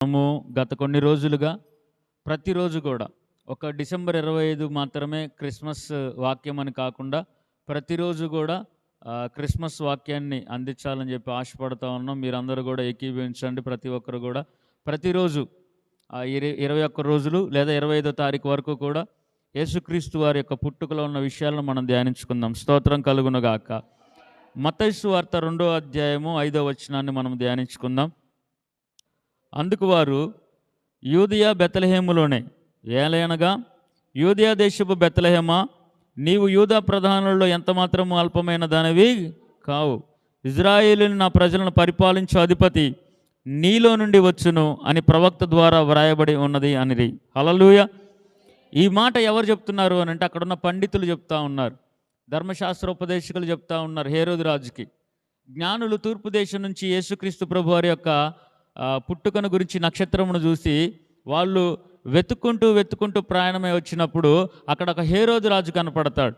మనము గత కొన్ని రోజులుగా ప్రతిరోజు కూడా ఒక డిసెంబర్ 25 మాత్రమే క్రిస్మస్ వాక్యం అని కాకుండా ప్రతిరోజు కూడా క్రిస్మస్ వాక్యాన్ని అందించాలని చెప్పి ఆశపడుతూ ఉన్నాం. మీరందరూ కూడా ఏకీభవించండి. ప్రతి ఒక్కరు కూడా ప్రతిరోజు 21 రోజులు లేదా 25వ తారీఖు వరకు కూడా యేసుక్రీస్తు వారి యొక్క పుట్టుకలో ఉన్న విషయాలను మనం ధ్యానించుకుందాం. స్తోత్రం కలుగునుగాక. మత్తయి సువార్త 2వ అధ్యాయము 5వ వచనాన్ని మనం ధ్యానించుకుందాం. అందుకు వారు, యూదయ బెత్లెహేములోనే, ఏలయనగా యూదయ దేశపు బెత్లెహేమా, నీవు యూదా ప్రధానుల్లో ఎంత మాత్రము అల్పమైన దానివి కావు. ఇజ్రాయేలుని నా ప్రజలను పరిపాలించు అధిపతి నీలో నుండి వచ్చును అని ప్రవక్త ద్వారా వ్రాయబడి ఉన్నది అనిరి. హల్లెలూయా. ఈ మాట ఎవరు చెప్తున్నారు అని అంటే అక్కడున్న పండితులు చెప్తా ఉన్నారు, ధర్మశాస్త్రోపదేశకులు చెప్తా ఉన్నారు. హేరోదు రాజుకి జ్ఞానులు తూర్పు దేశం నుంచి యేసుక్రీస్తు ప్రభు వారి యొక్క పుట్టుకను గురించి నక్షత్రమును చూసి వాళ్ళు వెతుక్కుంటూ ప్రయాణమై వచ్చినప్పుడు అక్కడ ఒక హేరోదు రాజు కనపడతాడు.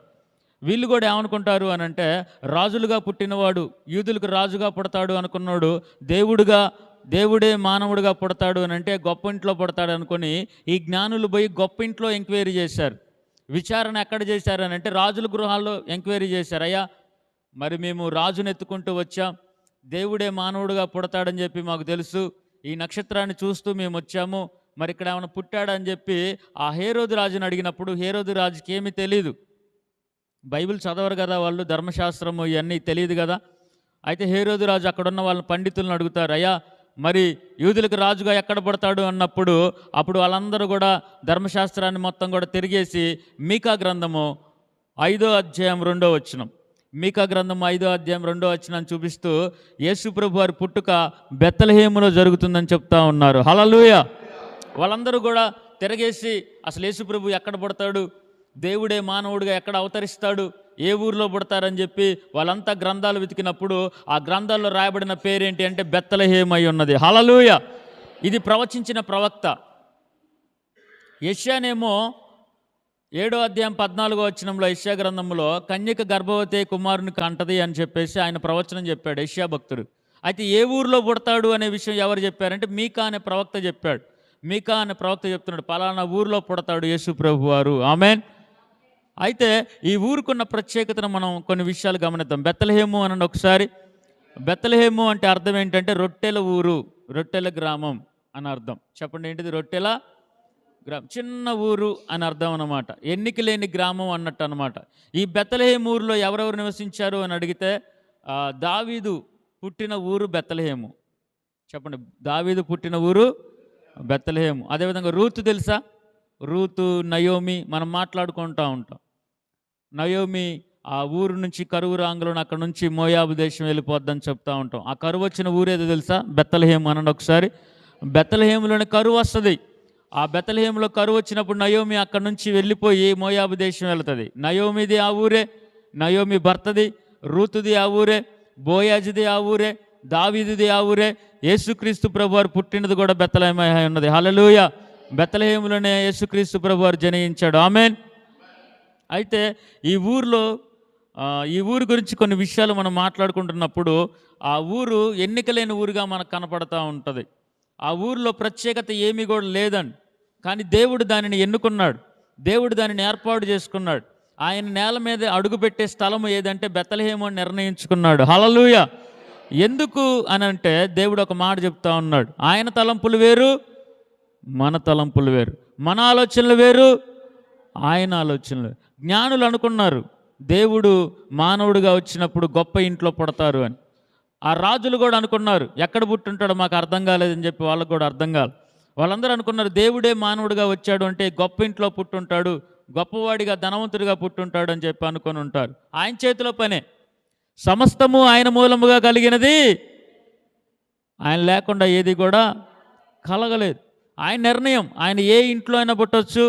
వీళ్ళు కూడా ఏమనుకుంటారు అని అంటే, రాజులుగా పుట్టినవాడు యూదులకు రాజుగా పుడతాడు అనుకున్నాడు, దేవుడే మానవుడిగా పుడతాడు అని అంటే గొప్ప ఇంట్లో పుడతాడు అనుకొని ఈ జ్ఞానులు పోయి గొప్ప ఇంట్లో ఎంక్వైరీ చేశారు. విచారణ ఎక్కడ చేశారు అని అంటే రాజుల గృహాల్లో ఎంక్వైరీ చేశారు. అయ్యా, మరి మేము రాజును ఎత్తుకుంటూ వచ్చాం, దేవుడే మానవుడిగా పుడతాడని చెప్పి మాకు తెలుసు, ఈ నక్షత్రాన్ని చూస్తూ మేము వచ్చాము, మరి ఇక్కడ ఏమైనా పుట్టాడని చెప్పి ఆ హేరోదు రాజుని అడిగినప్పుడు హేరోదు రాజుకి ఏమీ తెలియదు. బైబిల్ చదవరు కదా వాళ్ళు, ధర్మశాస్త్రము ఇవన్నీ తెలియదు కదా. అయితే హేరోదు రాజు అక్కడున్న వాళ్ళ పండితులను అడుగుతారు, అయ్యా మరి యూదులకు రాజుగా ఎక్కడ పడతాడు అన్నప్పుడు అప్పుడు వాళ్ళందరూ కూడా ధర్మశాస్త్రాన్ని మొత్తం కూడా తిరిగేసి మీకా గ్రంథము 5వ అధ్యాయం 2వ వచనం, మీకా గ్రంథం 5వ అధ్యాయం 2వ వచనాన్ని చూపిస్తూ యేసుప్రభు వారి పుట్టుక బెత్లెహేములో జరుగుతుందని చెప్తా ఉన్నారు. హల్లెలూయా. వాళ్ళందరూ కూడా తిరగేసి అసలు యేసుప్రభు ఎక్కడ పుడతాడు, దేవుడే మానవుడిగా ఎక్కడ అవతరిస్తాడు, ఏ ఊరిలో పుడతారని చెప్పి వాళ్ళంతా గ్రంథాలు వెతికినప్పుడు ఆ గ్రంథాల్లో రాయబడిన పేరేంటి అంటే బెత్లెహేము అయి ఉన్నది. హల్లెలూయా. ఇది ప్రవచించిన ప్రవక్త యెషయానేమో 7వ అధ్యాయం 14వ వచనంలో యెషయా గ్రంథంలో కన్యక గర్భవతి కుమారుని కంటది అని చెప్పేసి ఆయన ప్రవచనం చెప్పాడు యెషయా భక్తుడు. అయితే ఏ ఊరిలో పుడతాడు అనే విషయం ఎవరు చెప్పారంటే మీకా అనే ప్రవక్త చెప్పాడు. మీకా అనే ప్రవక్త చెప్తున్నాడు, పలానా ఊరిలో పుడతాడు యేసు ప్రభు వారు. ఆమేన్. అయితే ఈ ఊరుకున్న ప్రత్యేకతను మనం కొన్ని విషయాలు గమనిద్దాం. బెత్లెహేము అనండి ఒకసారి. బెత్లెహేము అంటే అర్థం ఏంటంటే రొట్టెల ఊరు, రొట్టెల గ్రామం అని అర్థం. చెప్పండి, ఏంటిది? రొట్టెల గ్రామం, చిన్న ఊరు అని అర్థం అన్నమాట, ఎన్నిక లేని గ్రామం అన్నట్టు అనమాట. ఈ బెత్లెహేము ఊరిలో ఎవరెవరు నివసించారు అని అడిగితే దావీదు పుట్టిన ఊరు బెత్లెహేము. చెప్పండి, దావీదు పుట్టిన ఊరు బెత్లెహేము. అదేవిధంగా రూతు తెలుసా? రూతు, నయోమి మనం మాట్లాడుకుంటూ ఉంటాం. నయోమి ఆ ఊరు నుంచి కరువు రాంగులను అక్కడ నుంచి మోయాబు దేశం వెళ్ళిపోద్దని చెప్తా ఉంటాం. ఆ కరువు వచ్చిన ఊరేదో తెలుసా? బెత్లెహేము అనండి ఒకసారి. బెత్లెహేములోనే కరువు వస్తుంది. ఆ బెత్లెహేములో కరువు వచ్చినప్పుడు నయోమి అక్కడ నుంచి వెళ్ళిపోయి మోయాబు దేశం వెళ్తుంది. నయోమిది ఆ ఊరే, నయోమి భర్తది. రూతుది ఆ ఊరే, బోయాజిది ఆ ఊరే, దావీదుది ఆ ఊరే. యేసుక్రీస్తు ప్రభువారు పుట్టినది కూడా బెత్లెహేము అయి ఉన్నది. హల్లెలూయా. బెత్లెహేములోనే యేసుక్రీస్తు ప్రభువారు జనించాడు. ఆమేన్. అయితే ఈ ఊరు గురించి కొన్ని విషయాలు మనం మాట్లాడుకుంటున్నప్పుడు ఆ ఊరు ఎన్నికలేని ఊరుగా మనకు కనపడతా ఉంటుంది. ఆ ఊరిలో ప్రత్యేకత ఏమీ కూడా లేదండి, కానీ దేవుడు దానిని ఎన్నుకున్నాడు, దేవుడు దానిని ఏర్పాటు చేసుకున్నాడు. ఆయన నేల మీద అడుగుపెట్టే స్థలం ఏదంటే బెత్లెహేము అని నిర్ణయించుకున్నాడు. హల్లెలూయా. ఎందుకు అని అంటే దేవుడు ఒక మాట చెప్తా ఉన్నాడు, ఆయన తలంపులు వేరు, మన తలంపులు వేరు, మన ఆలోచనలు వేరు, ఆయన ఆలోచనలు. జ్ఞానులు అనుకున్నారు దేవుడు మానవుడిగా వచ్చినప్పుడు గొప్ప ఇంట్లో పుడతారు అని. ఆ రాజులు కూడా అనుకున్నారు ఎక్కడ పుట్టుంటాడో మాకు అర్థం కాలేదని చెప్పి వాళ్ళకు కూడా అర్థం కాదు. వాళ్ళందరూ అనుకున్నారు దేవుడే మానవుడిగా వచ్చాడు అంటే గొప్ప ఇంట్లో పుట్టుంటాడు, గొప్పవాడిగా ధనవంతుడిగా పుట్టుంటాడు అని చెప్పి అనుకొని ఉంటారు. ఆయన చేతిలో పనే, సమస్తము ఆయన మూలముగా కలిగినది, ఆయన లేకుండా ఏది కూడా కలగలేదు. ఆయన నిర్ణయం, ఆయన ఏ ఇంట్లో అయినా పుట్టవచ్చు,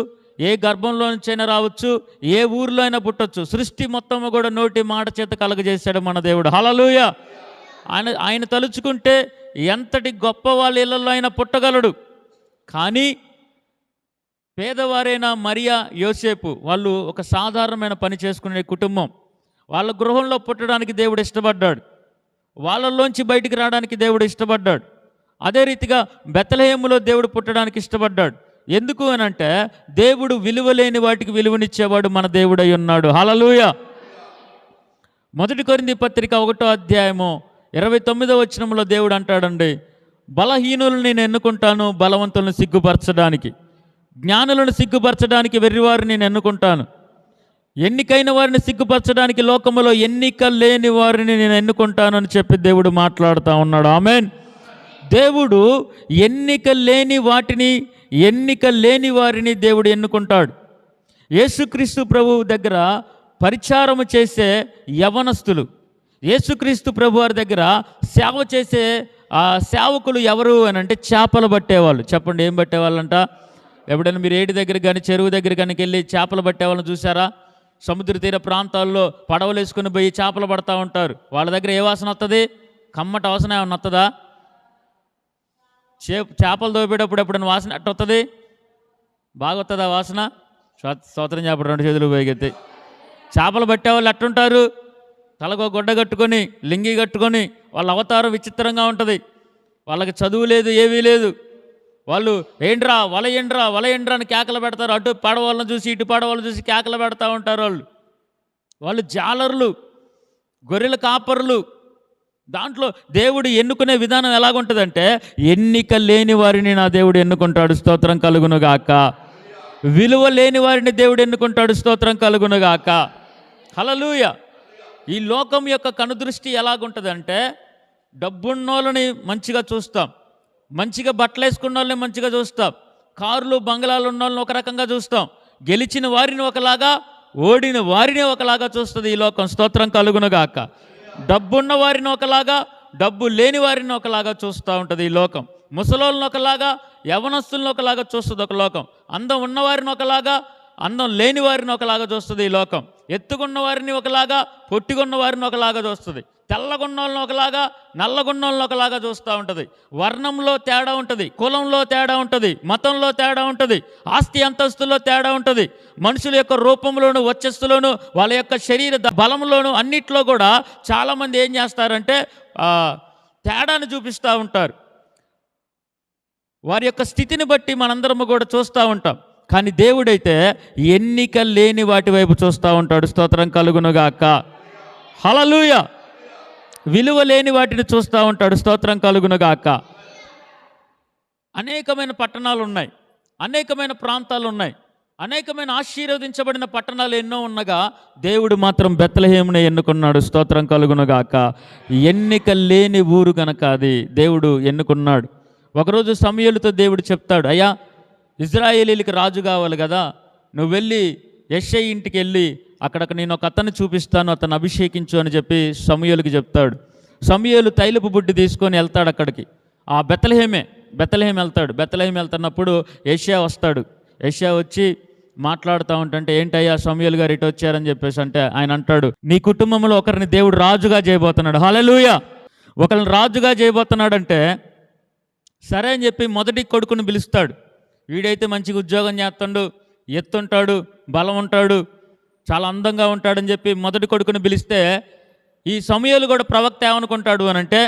ఏ గర్భంలో నుంచైనా రావచ్చు, ఏ ఊరిలో అయినా పుట్టవచ్చు. సృష్టి మొత్తము కూడా నోటి మాట చేత కలగజేశాడు మన దేవుడు. హల్లెలూయా. ఆయన తలుచుకుంటే ఎంతటి గొప్ప వాళ్ళ ఇళ్లలో అయినా పుట్టగలడు. కానీ పేదవారైన మరియా, యోసేపు వాళ్ళు ఒక సాధారణమైన పని చేసుకునే కుటుంబం. వాళ్ళ గృహంలో పుట్టడానికి దేవుడు ఇష్టపడ్డాడు, వాళ్ళల్లోంచి బయటికి రావడానికి దేవుడు ఇష్టపడ్డాడు. అదే రీతిగా బెత్లెహేములో దేవుడు పుట్టడానికి ఇష్టపడ్డాడు. ఎందుకు అని అంటే దేవుడు విలువలేని వాటికి విలువనిచ్చేవాడు మన దేవుడై ఉన్నాడు. హల్లెలూయా. 1 కొరింథీ పత్రిక 1వ అధ్యాయము 29వ వచనంలో దేవుడు అంటాడండి, బలహీనులను నేను ఎన్నుకుంటాను బలవంతులను సిగ్గుపరచడానికి, జ్ఞానులను సిగ్గుపరచడానికి వెర్రివారిని నేను ఎన్నుకుంటాను, ఎన్నికైన వారిని సిగ్గుపరచడానికి లోకములో ఎన్నిక లేని వారిని నేను ఎన్నుకుంటాను అని చెప్పి దేవుడు మాట్లాడుతూ ఉన్నాడు. ఆమేన్. దేవుడు ఎన్నిక లేని వారిని దేవుడు ఎన్నుకుంటాడు. యేసుక్రీస్తు ప్రభువు దగ్గర పరిచారము చేసే యవనస్తులు, యేసుక్రీస్తు ప్రభు వారి దగ్గర సేవ చేసే సేవకులు ఎవరు అని అంటే చేపలు పట్టేవాళ్ళు. చెప్పండి, ఏం పట్టేవాళ్ళంట? ఎప్పుడైనా మీరు ఏటి దగ్గర కానీ చెరువు దగ్గర కానీ వెళ్ళి చేపలు పట్టేవాళ్ళని చూసారా? సముద్ర తీర ప్రాంతాల్లో పడవలు వేసుకుని పోయి చేపలు పడతా ఉంటారు. వాళ్ళ దగ్గర ఏ వాసన వస్తుంది? కమ్మట వాసన ఏమన్నా వస్తుందా? చేపలు దోపేటప్పుడు ఎప్పుడైనా వాసన ఎట్ట వస్తుంది? బాగా వస్తుందా వాసన? స్తోత్రం చెప్పడం, 2 చేతులు పైకెత్తి. చేపలు పట్టేవాళ్ళు ఎట్టుంటారు? తలకు గుడ్డ కట్టుకొని, లింగి కట్టుకొని, వాళ్ళ అవతారం విచిత్రంగా ఉంటుంది. వాళ్ళకి చదువు లేదు, ఏమీ లేదు. వాళ్ళు ఏంట్రా వల ఏంట్రా అని కేకలు పెడతారు. అటు పడవలను చూసి ఇటు పడవలను చూసి కేకలు పెడతా ఉంటారు. వాళ్ళు జాలర్లు, గొర్రెల కాపరులు. దాంట్లో దేవుడు ఎన్నుకునే విధానం ఎలాగుంటుందంటే, ఎన్నిక లేని వారిని నా దేవుడు ఎన్నుకుంటాడు. స్తోత్రం కలుగునుగాక. విలువ లేని వారిని దేవుడు ఎన్నుకుంటాడు. స్తోత్రం కలుగునుగాక. హల్లెలూయా. ఈ లోకం యొక్క కనుదృష్టి ఎలాగుంటుందంటే, డబ్బున్నోళ్ళని మంచిగా చూస్తాం, మంచిగా బట్టలు వేసుకున్న వాళ్ళని మంచిగా చూస్తాం, కార్లు బంగ్లాలు ఉన్న వాళ్ళని ఒక రకంగా చూస్తాం, గెలిచిన వారిని ఒకలాగా, ఓడిన వారిని ఒకలాగా చూస్తుంది ఈ లోకం. స్తోత్రం కలుగునుగాక. డబ్బున్న వారిని ఒకలాగా, డబ్బు లేని వారిని ఒకలాగా చూస్తూ ఉంటుంది ఈ లోకం. ముసలోళ్ళని ఒకలాగా, యవనస్తులను ఒకలాగా చూస్తుంది ఒక లోకం. అందం ఉన్నవారిని ఒకలాగా, అందం లేని వారిని ఒకలాగా చూస్తుంది ఈ లోకం. ఎత్తుకున్న వారిని ఒకలాగా, పొట్టిగున్న వారిని ఒకలాగా చూస్తుంది. తెల్లగున్న వాళ్ళని ఒకలాగా, నల్లగున్న వాళ్ళని ఒకలాగా చూస్తూ ఉంటుంది. వర్ణంలో తేడా ఉంటుంది, కులంలో తేడా ఉంటుంది, మతంలో తేడా ఉంటుంది, ఆస్తి అంతస్తుల్లో తేడా ఉంటుంది, మనుషుల యొక్క రూపంలోను, వచ్చస్సులోను, వాళ్ళ యొక్క శరీర బలంలోను, అన్నిట్లో కూడా చాలామంది ఏం చేస్తారంటే తేడాను చూపిస్తూ ఉంటారు. వారి యొక్క స్థితిని బట్టి మనందరము కూడా చూస్తూ ఉంటాం. కానీ దేవుడైతే ఎన్నిక లేని వాటి వైపు చూస్తూ ఉంటాడు. స్తోత్రం కలుగునుగాక. హల్లెలూయా. విలువ లేని వాటిని చూస్తూ ఉంటాడు. స్తోత్రం కలుగునుగాక. అనేకమైన పట్టణాలు ఉన్నాయి, అనేకమైన ప్రాంతాలు ఉన్నాయి, అనేకమైన ఆశీర్వదించబడిన పట్టణాలు ఎన్నో ఉన్నగా దేవుడు మాత్రం బెత్లెహేమునే ఎన్నుకున్నాడు. స్తోత్రం కలుగునుగాక. ఎన్నిక లేని ఊరు కనుక అది దేవుడు ఎన్నుకున్నాడు. ఒకరోజు సమూయేలుతో దేవుడు చెప్తాడు, అయ్యా ఇజ్రాయేలీలకి రాజు కావాలి కదా, నువ్వు వెళ్ళి యెష్షయి ఇంటికి వెళ్ళి అక్కడికి నేను ఒక అతన్ని చూపిస్తాను, అతను అభిషేకించు అని చెప్పి సమూయేలుకి చెప్తాడు. సమూయేలు తైలపు బుడ్డి తీసుకొని వెళ్తాడు అక్కడికి. ఆ బెత్లెహేం వెళ్తాడు. బెత్లెహేం వెళ్తున్నప్పుడు యెషయా వస్తాడు. యెషయా వచ్చి మాట్లాడుతూ ఉంటుంటే, ఏంటయ్యా సమూయేలు గారు ఇటు వచ్చారని చెప్పేసి అంటే ఆయన అంటాడు, నీ కుటుంబంలో ఒకరిని దేవుడు రాజుగా చేయబోతున్నాడు. హల్లెలూయా. ఒకరిని రాజుగా చేయబోతున్నాడంటే సరే అని చెప్పి మొదటి కొడుకుని పిలుస్తాడు. వీడైతే మంచిగా ఉద్యోగం చేస్తాడు, ఎత్తుంటాడు, బలం ఉంటాడు, చాలా అందంగా ఉంటాడని చెప్పి మొదటి కొడుకుని పిలిస్తే ఈ సమూయేలు కూడా ప్రవక్త ఏమనుకుంటాడు అని అంటే,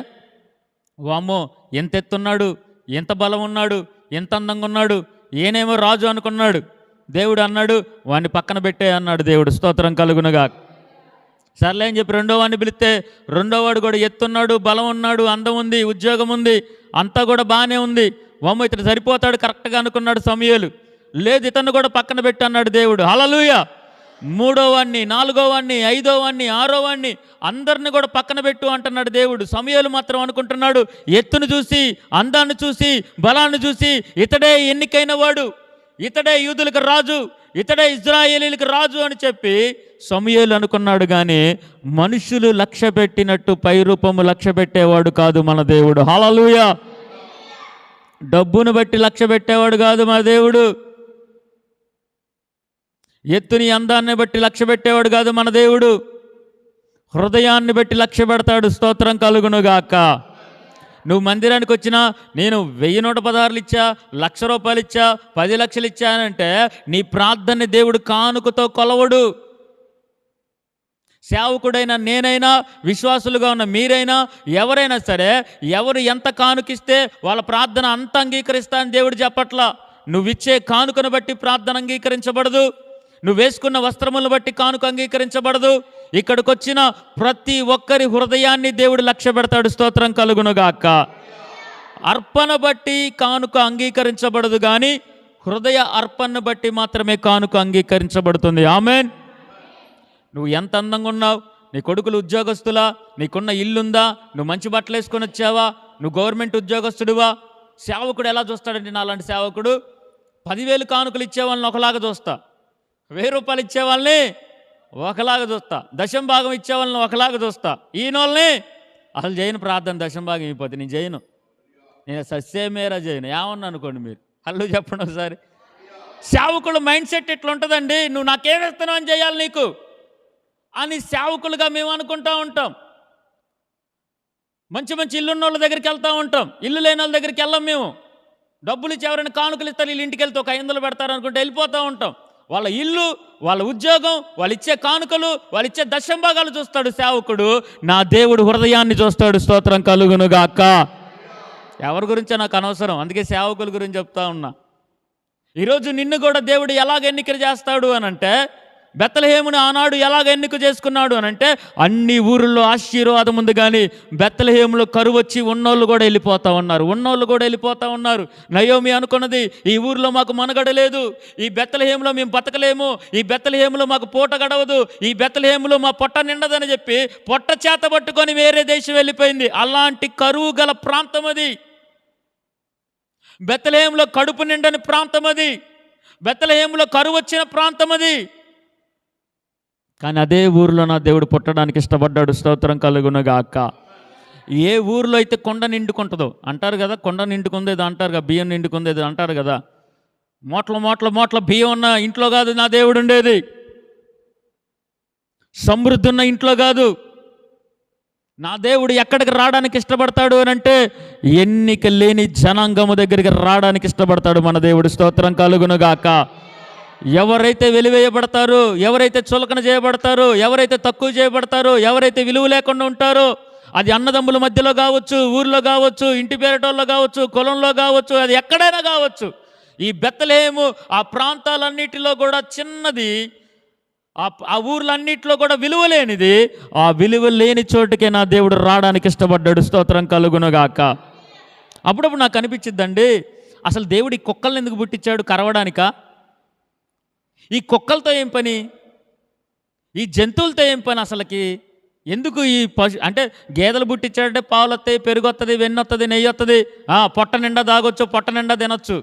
వామ్మో ఎంత ఎత్తున్నాడు, ఎంత బలం ఉన్నాడు, ఎంత అందంగా ఉన్నాడు, ఈయనేమో రాజు అనుకున్నాడు. దేవుడు అన్నాడు, వాడిని పక్కన పెట్టే అన్నాడు దేవుడు. స్తోత్రం కలుగునుగా. సర్లే అని చెప్పి రెండో వాడిని పిలిస్తే రెండోవాడు కూడా ఎత్తున్నాడు, బలం ఉన్నాడు, అందం ఉంది, ఉద్యోగం ఉంది, అంతా కూడా బాగానే ఉంది. వామ్మో ఇతడు సరిపోతాడు కరెక్ట్గా అనుకున్నాడు సమూయేలు. లేదు, ఇతను కూడా పక్కన పెట్టి అన్నాడు దేవుడు. హల్లెలూయా. మూడో వాడిని, నాలుగో వాడిని, ఐదో వాడిని, ఆరో వాడిని అందరిని కూడా పక్కన పెట్టు అంటున్నాడు దేవుడు. సమూయేలు మాత్రం అనుకుంటున్నాడు, ఎత్తును చూసి, అందాన్ని చూసి, బలాన్ని చూసి ఇతడే ఎన్నికైన వాడు, ఇతడే యూదులకు రాజు, ఇతడే ఇజ్రాయేలీలకు రాజు అని చెప్పి సమూయేలు అనుకున్నాడు. కానీ మనుషులు లక్ష్య పెట్టినట్టు పై రూపము లక్ష్య పెట్టేవాడు కాదు మన దేవుడు. హల్లెలూయా. డబ్బును బట్టి లక్ష్య పెట్టేవాడు కాదు మన దేవుడు. ఎత్తుని అందాన్ని బట్టి లక్ష్య పెట్టేవాడు కాదు మన దేవుడు. హృదయాన్ని బట్టి లక్ష్య పెడతాడు. స్తోత్రం కలుగునుగాక. నువ్వు మందిరానికి వచ్చినా నేను 1116 ఇచ్చా, 1,00,000 రూపాయలు ఇచ్చా, 10 లక్షలు ఇచ్చానంటే నీ ప్రార్థనని దేవుడు కానుకతో కొలవడు. సేవకుడైనా నేనైనా విశ్వాసులుగా ఉన్న మీరైనా ఎవరైనా సరే ఎవరు ఎంత కానుకిస్తే వాళ్ళ ప్రార్థన అంత అంగీకరిస్తా అని దేవుడు చెప్పట్లా. నువ్విచ్చే కానుకను బట్టి ప్రార్థన అంగీకరించబడదు, నువ్వు వేసుకున్న వస్త్రములను బట్టి కానుక అంగీకరించబడదు. ఇక్కడికి వచ్చిన ప్రతి ఒక్కరి హృదయాన్ని దేవుడు లక్ష్య పెడతాడు. స్తోత్రం కలుగునుగాక. అర్పణ బట్టి కానుక అంగీకరించబడదు, కానీ హృదయ అర్పణను బట్టి మాత్రమే కానుక అంగీకరించబడుతుంది. ఆమేన్. నువ్వు ఎంత అందంగా ఉన్నావు, నీ కొడుకులు ఉద్యోగస్తులా, నీకున్న ఇల్లుందా, నువ్వు మంచి బట్టలు వేసుకొని వచ్చావా, నువ్వు గవర్నమెంట్ ఉద్యోగస్తుడివా? సేవకుడు ఎలా చూస్తాడంటే, నాలాంటి సేవకుడు 10,000 కానుకలు ఇచ్చేవాళ్ళని ఒకలాగా చూస్తా, 1000 రూపాయలు ఇచ్చేవాళ్ళని ఒకలాగా చూస్తా, దశం భాగం ఇచ్చేవాళ్ళని ఒకలాగా చూస్తా. ఈయనోళ్ళని అసలు చేయను ప్రార్థన, దశం భాగం అయిపోతే నేను చేయను, నేను సస్యమేరా చేయను. ఏమన్నా అనుకోండి మీరు, హల్లు చెప్పండి ఒకసారి. సేవకుడు మైండ్ సెట్ ఎట్లా ఉంటుందండి, నువ్వు నాకేమిస్తున్నావు అని చేయాలి నీకు అని సేవకులుగా మేము అనుకుంటా ఉంటాం. మంచి మంచి ఇల్లున్న వాళ్ళ దగ్గరికి వెళ్తూ ఉంటాం, ఇల్లు లేని వాళ్ళ దగ్గరికి వెళ్ళాం. మేము డబ్బులు ఇచ్చి ఎవరైనా కానుకలు ఇస్తారు, వీళ్ళు ఇంటికి వెళ్తే ఒక 500 పెడతారు అనుకుంటే వెళ్ళిపోతూ ఉంటాం. వాళ్ళ ఇల్లు, వాళ్ళ ఉద్యోగం, వాళ్ళు ఇచ్చే కానుకలు, వాళ్ళు ఇచ్చే దశంభాగాలు చూస్తాడు సేవకుడు. నా దేవుడు హృదయాన్ని చూస్తాడు. స్తోత్రం కలుగునుగాక. ఎవరి గురించో నాకు అనవసరం, అందుకే సేవకుల గురించి చెప్తా ఉన్నా. ఈరోజు నిన్ను కూడా దేవుడు ఎలాగ ఎన్నిక చేస్తాడు అని అంటే, బెత్లెహేముని ఆనాడు ఎలాగ ఎన్నిక చేసుకున్నాడు అని అంటే, అన్ని ఊరిలో ఆశీర్వాదం ఉంది, కానీ బెత్లెహేములో కరువు వచ్చి ఉన్నోళ్ళు కూడా వెళ్ళిపోతూ ఉన్నారు. నయోమి అనుకున్నది, ఈ ఊరిలో మాకు మనుగడ లేదు, ఈ బెత్లెహేములో మేము బతకలేము, ఈ బెత్లెహేములో మాకు పూట గడవదు, ఈ బెత్లెహేములో మా పొట్ట నిండదని చెప్పి పొట్ట చేత పట్టుకొని వేరే దేశం వెళ్ళిపోయింది. అలాంటి కరువు గల ప్రాంతం అది. బెత్లెహేములో కడుపు నిండని ప్రాంతం అది. బెత్లెహేములో కరువు వచ్చిన ప్రాంతం అది. కానీ అదే ఊరిలో నా దేవుడు పుట్టడానికి ఇష్టపడ్డాడు. స్తోత్రం కలుగునుగాక. ఏ ఊరిలో అయితే కొండ నిండుకుంటుందో అంటారు కదా, కొండ నిండుకుందేదో అంటారు కదా, బియ్యం నిండుకుందేదో అంటారు కదా. మోట్ల బియ్యం ఉన్న ఇంట్లో కాదు నా దేవుడు ఉండేది, సమృద్ధి ఉన్న ఇంట్లో కాదు. నా దేవుడు ఎక్కడికి రావడానికి ఇష్టపడతాడు అని అంటే, ఎన్నిక లేని జనాంగము దగ్గరికి రావడానికి ఇష్టపడతాడు మన దేవుడు. స్తోత్రం కలుగునుగాక. ఎవరైతే వెలివేయబడతారో, ఎవరైతే చులకన చేయబడతారో, ఎవరైతే తక్కువ చేయబడతారో, ఎవరైతే విలువ లేకుండా ఉంటారో, అది అన్నదమ్ముల మధ్యలో కావచ్చు, ఊర్లో కావచ్చు, ఇంటి పేరటోళ్ళలో కావచ్చు, కులంలో కావచ్చు, అది ఎక్కడైనా కావచ్చు. ఈ బెత్లెహేము ఆ ప్రాంతాలన్నిటిలో కూడా చిన్నది, ఆ ఊర్లన్నిటిలో కూడా విలువ లేనిది. ఆ విలువ లేని చోటుకే నా దేవుడు రావడానికి ఇష్టపడ్డాడు. స్తోత్రం కలుగునుగాక. అప్పుడప్పుడు నాకు అనిపించిద్దండి, అసలు దేవుడు ఈ కుక్కల్ని ఎందుకు పుట్టించాడు? కరవడానికా? ఈ కుక్కలతో ఏం పని, ఈ జంతువులతో ఏం పని అసలుకి? ఎందుకు ఈ అంటే గేదెలు పుట్టించాడంటే పాలు వస్తాయి, పెరుగు వస్తుంది, వెన్న వస్తుంది, నెయ్యి వస్తుంది, పొట్ట నిండా తాగొచ్చు, పొట్ట నిండా తినొచ్చు.